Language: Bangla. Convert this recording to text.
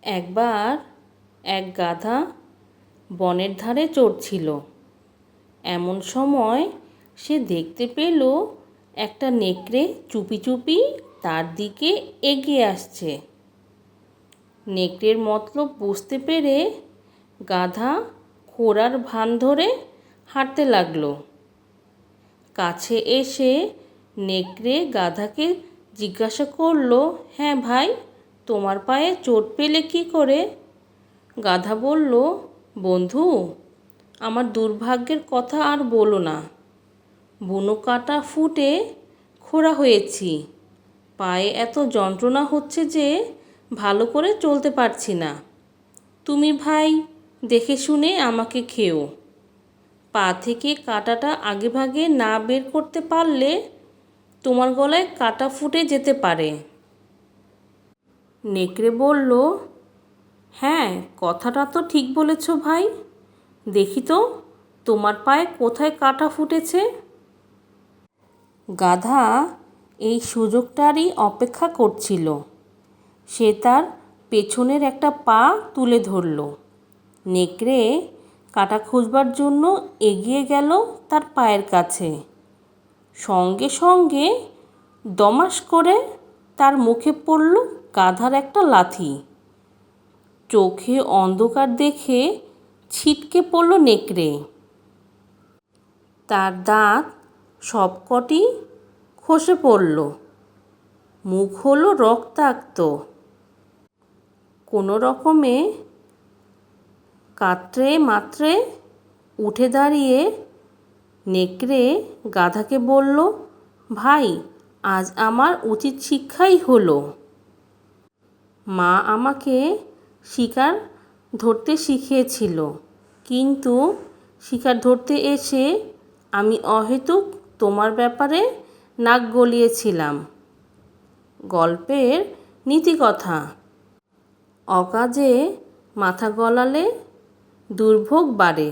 একবার এক গাধা বনের ধারে চড়ছিল। এমন সময় সে দেখতে পেল একটা নেকড়ে চুপি চুপি তার দিকে এগিয়ে আসছে। নেকড়ের মতলব বুঝতে পেরে গাধা খোঁড়ার ভান ধরে হাঁটতে লাগলো। কাছে এসে নেকড়ে গাধাকে জিজ্ঞাসা করলো, হ্যাঁ ভাই, তোমার পায়ে চোট পেলে কি করে? গাধা বলল, বন্ধু, আমার দুর্ভাগ্যের কথা আর বলো না। বুনো কাটা ফুটে খোঁড়া হয়েছি। পায়ে এত যন্ত্রণা হচ্ছে যে ভালো করে চলতে পারছি না। তুমি ভাই দেখে শুনে আমাকে খেও। পা থেকে কাঁটাটা আগেভাগে না বের করতে পারলে তোমার গলায় কাঁটা ফুটে যেতে পারে। নেকড়ে বলল, হ্যাঁ, কথাটা তো ঠিক বলেছ ভাই। দেখি তো তোমার পায়ে কোথায় কাঁটা ফুটেছে। গাধা এই সুযোগটারই অপেক্ষা করছিল। সে তার পেছনের একটা পা তুলে ধরল। নেকড়ে কাঁটা খুঁজবার জন্য এগিয়ে গেল তার পায়ের কাছে। সঙ্গে সঙ্গে দমাস করে তার মুখে পড়ল গাধার একটা লাথি। চোখে অন্ধকার দেখে ছিটকে পড়ল নেকড়ে। তার দাঁত সবকটি খসে পড়ল। মুখ হলো রক্তাক্ত। কোনো রকমে কাতরে মাত্রে উঠে দাঁড়িয়ে নেকড়ে গাধাকে বলল, ভাই, আজ আমার উচিত শিক্ষাই হলো। মা আমাকে শিকার ধরতে শিখিয়েছিল, কিন্তু শিকার ধরতে এসে আমি অহেতুক তোমার ব্যাপারে নাক গলিয়েছিলাম। গল্পের নীতিকথা, অকাজে মাথা গলালে দুর্ভোগ বাড়ে।